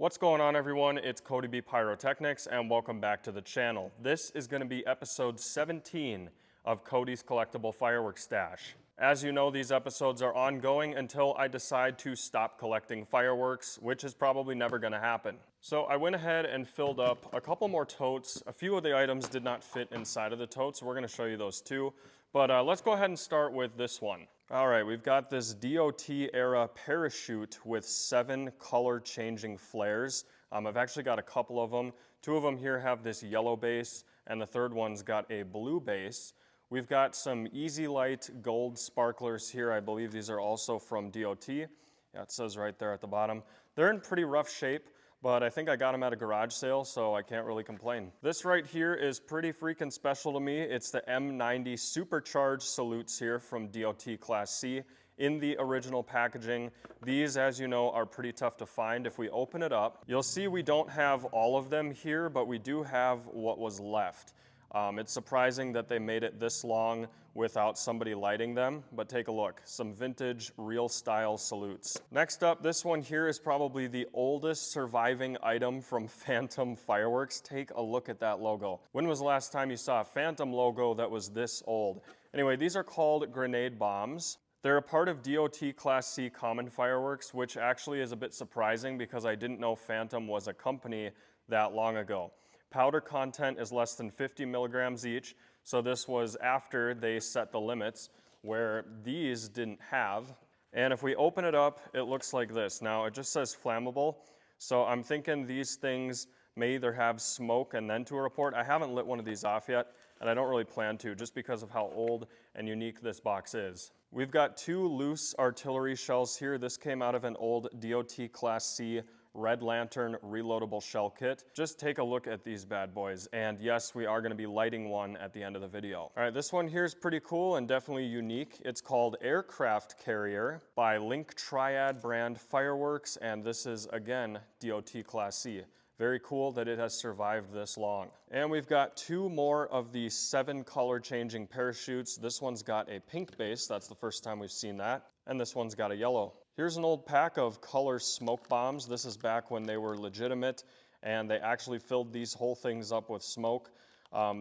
What's going on, everyone? It's CodyBPyrotechnics and welcome back to the channel. This is going to be episode 17 of Cody's collectible fireworks stash. As you know, these episodes are ongoing until I decide to stop collecting fireworks, which is probably never going to happen. So I went ahead and filled up a couple more totes. A few of the items did not fit inside of the totes, so we're going to show you those too. But let's go ahead and start with this one. All right, we've got this DOT era parachute with 7 color changing flares. I've actually got a couple of them. 2 of them here have this yellow base and the third one's got a blue base. We've got some Easy Light gold sparklers here. I believe these are also from DOT. Yeah, it says right there at the bottom. They're in pretty rough shape, but I think I got them at a garage sale, so I can't really complain. This right here is pretty freaking special to me. It's the M90 Supercharged salutes here from DOT Class C in the original packaging. These, as you know, are pretty tough to find. If we open it up, you'll see we don't have all of them here, but we do have what was left. It's surprising that they made it this long without somebody lighting them, but take a look. Some vintage, real style salutes. Next up, this one here is probably the oldest surviving item from Phantom Fireworks. Take a look at that logo. When was the last time you saw a Phantom logo that was this old? Anyway, these are called grenade bombs. They're a part of DOT Class C common fireworks, which actually is a bit surprising because I didn't know Phantom was a company that long ago. Powder content is less than 50 milligrams each, so this was after they set the limits, where these didn't have. And if we open it up, it looks like this. Now, it just says flammable, so I'm thinking these things may either have smoke and then to a report. I haven't lit one of these off yet, and I don't really plan to, just because of how old and unique this box is. We've got 2 loose artillery shells here. This came out of an old DOT Class C Red Lantern reloadable shell kit. Just take a look at these bad boys. And yes, we are going to be lighting one at the end of the video. All right, this one here is pretty cool and definitely unique. It's called Aircraft Carrier by Link Triad brand Fireworks. And this is, again, DOT Class C. Very cool that it has survived this long. And we've got 2 more of the 7 color changing parachutes. This one's got a pink base. That's the first time we've seen that. And this one's got a yellow. Here's an old pack of color smoke bombs. This is back when they were legitimate and they actually filled these whole things up with smoke.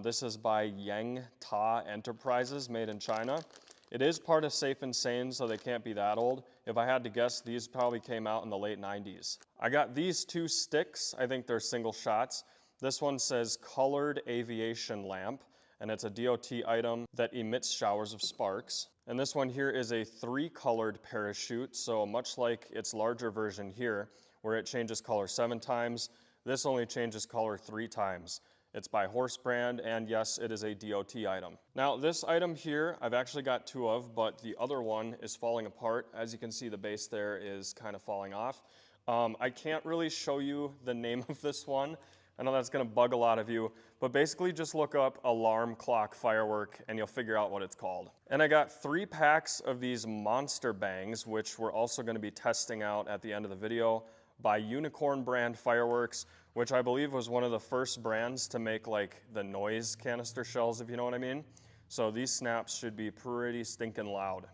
This is by Yang Ta Enterprises, made in China. It is part of Safe and Sane, so they can't be that old. If I had to guess, these probably came out in the late 90s. I got these 2 sticks. I think they're single shots. This one says Colored Aviation Lamp, and it's a DOT item that emits showers of sparks. And this one here is a 3-colored parachute, so much like its larger version here, where it changes color 7 times, this only changes color 3 times. It's by Horse brand, and yes, it is a DOT item. Now, this item here, I've actually got 2 of, but the other one is falling apart. As you can see, the base there is kind of falling off. I can't really show you the name of this one. I know that's gonna bug a lot of you, but basically just look up alarm clock firework and you'll figure out what it's called. And I got 3 packs of these monster bangs, which we're also gonna be testing out at the end of the video, by Unicorn brand Fireworks, which I believe was one of the first brands to make like the noise canister shells, if you know what I mean. So these snaps should be pretty stinking loud.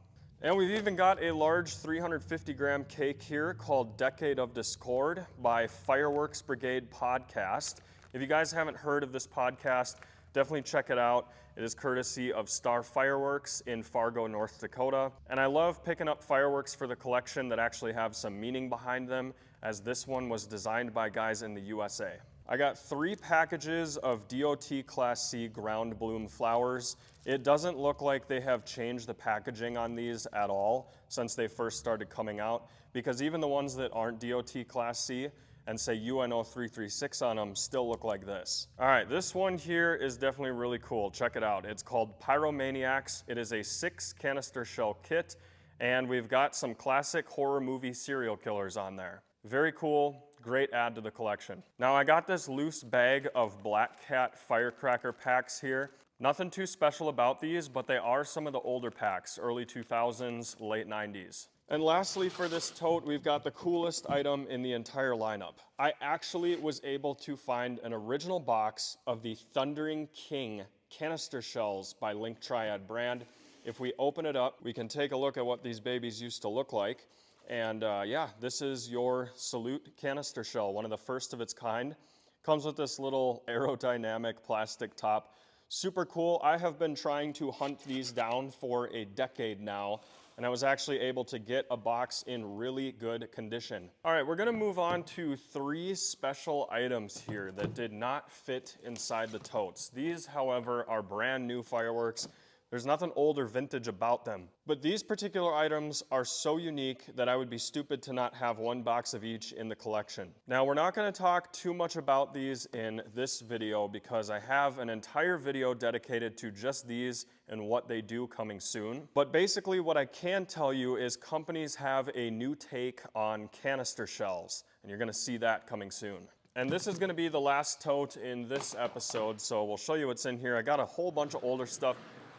And we've even got a large 350-gram cake here called Decade of Discord by Fireworks Brigade Podcast. If you guys haven't heard of this podcast, definitely check it out. It is courtesy of Star Fireworks in Fargo, North Dakota. And I love picking up fireworks for the collection that actually have some meaning behind them, as this one was designed by guys in the USA. I got 3 packages of DOT Class C ground bloom flowers. It doesn't look like they have changed the packaging on these at all since they first started coming out, because even the ones that aren't DOT Class C and say UNO 336 on them still look like this. All right, this one here is definitely really cool. Check it out. It's called Pyromaniacs. It is a 6 canister shell kit, and we've got some classic horror movie serial killers on there. Very cool. Great add to the collection. Now I got this loose bag of Black Cat firecracker packs here. Nothing too special about these, but they are some of the older packs, early 2000s, late 90s. And lastly for this tote, we've got the coolest item in the entire lineup. I actually was able to find an original box of the Thundering King canister shells by Link Triad brand. If we open it up, we can take a look at what these babies used to look like. And yeah, this is your Salute canister shell, one of the first of its kind. Comes with this little aerodynamic plastic top. Super cool. I have been trying to hunt these down for a decade now, and I was actually able to get a box in really good condition. All right, we're gonna move on to 3 special items here that did not fit inside the totes. These, however, are brand new fireworks. There's nothing old or vintage about them. But these particular items are so unique that I would be stupid to not have 1 box of each in the collection. Now, we're not gonna talk too much about these in this video because I have an entire video dedicated to just these and what they do coming soon. But basically what I can tell you is companies have a new take on canister shells, and you're gonna see that coming soon. And this is gonna be the last tote in this episode, so we'll show you what's in here. I got a whole bunch of older stuff.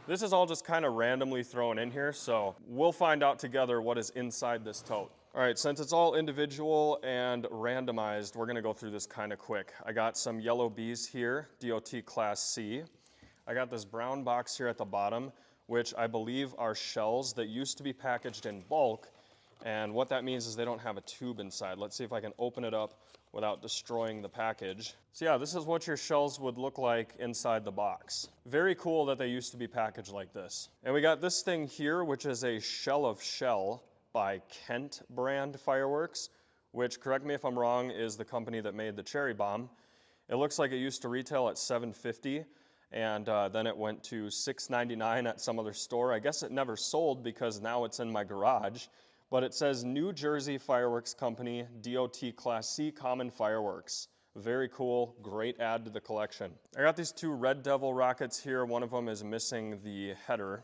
This is all just kind of randomly thrown in here, so we'll find out together what is inside this tote. All right, since it's all individual and randomized, we're gonna go through this kind of quick. I got some yellow bees here, DOT Class C. I got this brown box here at the bottom, which I believe are shells that used to be packaged in bulk, and what that means is they don't have a tube inside. Let's see if I can open it up without destroying the package. So yeah, this is what your shells would look like inside the box. Very cool that they used to be packaged like this. And we got this thing here, which is a Shell of Shell by Kent brand fireworks, which, correct me if I'm wrong, is the company that made the cherry bomb. It looks like it used to retail at $7.50, and then it went to $6.99 at some other store. I guess it never sold because now it's in my garage. But it says New Jersey Fireworks Company, DOT Class C Common Fireworks. Very cool, great add to the collection. I got these 2 Red Devil rockets here. One of them is missing the header.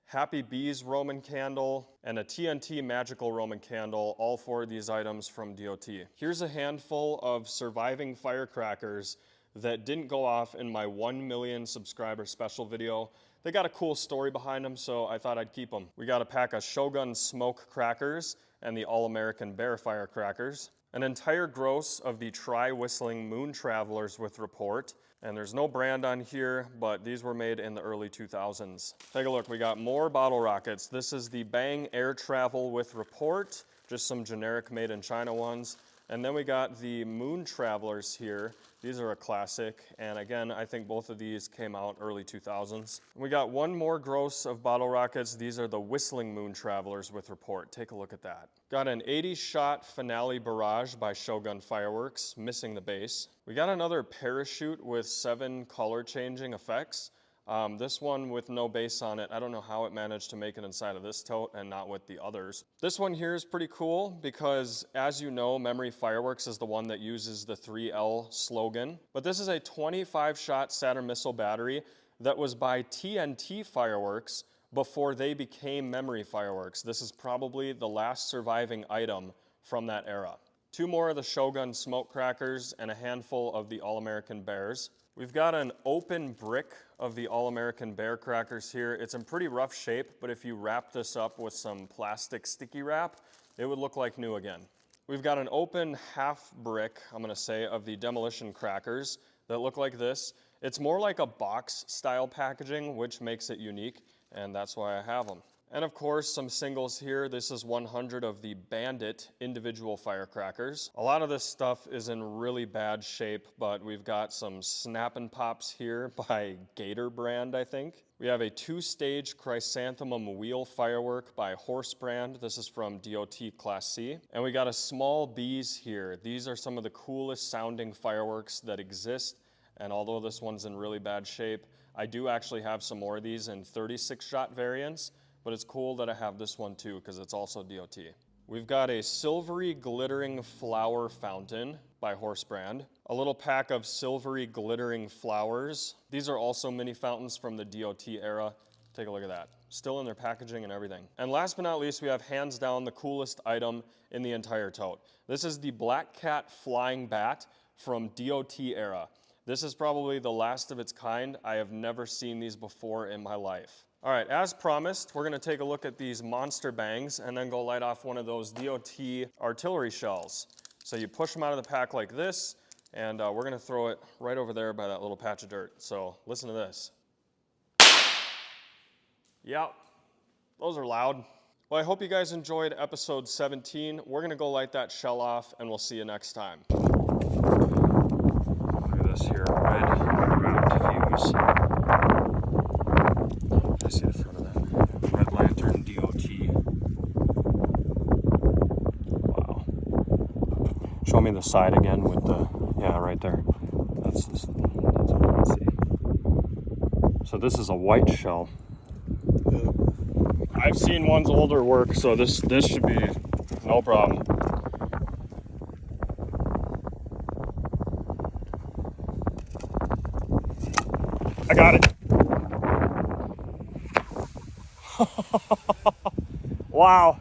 Happy Bees Roman candle and a TNT Magical Roman candle, all 4 of these items from DOT. Here's a handful of surviving firecrackers that didn't go off in my 1 million subscriber special video. They got a cool story behind them, so I thought I'd keep them. We got a pack of Shogun Smoke crackers and the All-American Bear firecrackers. An entire gross of the Tri-Whistling Moon Travelers with report. And there's no brand on here, but these were made in the early 2000s. Take a look, we got more bottle rockets. This is the Bang Air Travel with report, just some generic made in China ones. And then we got the Moon Travelers here. These are a classic, and again, I think both of these came out early 2000s. We got 1 more gross of bottle rockets. These are the Whistling Moon Travelers with report. Take a look at that. Got an 80-shot Finale Barrage by Shogun Fireworks, missing the base. We got another parachute with 7 color-changing effects. This one with no base on it, I don't know how it managed to make it inside of this tote and not with the others. This one here is pretty cool because, as you know, Memory Fireworks is the one that uses the 3L slogan. But this is a 25-shot Saturn missile battery that was by TNT Fireworks before they became Memory Fireworks. This is probably the last surviving item from that era. 2 more of the Shogun Smoke crackers and a handful of the All-American Bears. We've got an open brick of the All-American Bear crackers here. It's in pretty rough shape, but if you wrap this up with some plastic sticky wrap, it would look like new again. We've got an open half brick, I'm gonna say, of the Demolition crackers that look like this. It's more like a box style packaging, which makes it unique, and that's why I have them. And of course, some singles here. This is 100 of the Bandit individual firecrackers. A lot of this stuff is in really bad shape, but we've got some Snap 'n Pops here by Gator brand, I think. We have a 2-stage chrysanthemum wheel firework by Horse brand. This is from DOT Class C. And we got a small bees here. These are some of the coolest sounding fireworks that exist. And although this one's in really bad shape, I do actually have some more of these in 36-shot variants. But it's cool that I have this one too because it's also DOT. We've got a silvery glittering flower fountain by Horse brand. A little pack of silvery glittering flowers. These are also mini fountains from the DOT era. Take a look at that. Still in their packaging and everything. And last but not least, we have hands down the coolest item in the entire tote. This is the Black Cat Flying Bat from DOT era. This is probably the last of its kind. I have never seen these before in my life. All right, as promised, we're gonna take a look at these monster bangs and then go light off one of those DOT artillery shells. So you push them out of the pack like this, and we're gonna throw it right over there by that little patch of dirt. So listen to this. Yep, those are loud. Well, I hope you guys enjoyed episode 17. We're gonna go light that shell off and we'll see you next time. Look at this here, red round fuse. I see the front of that. Red Lantern DOT. Wow. Show me the side again with the, yeah, right there. That's what I can see. So this is a white shell. I've seen ones older work, so this should be no problem. I got it. Wow.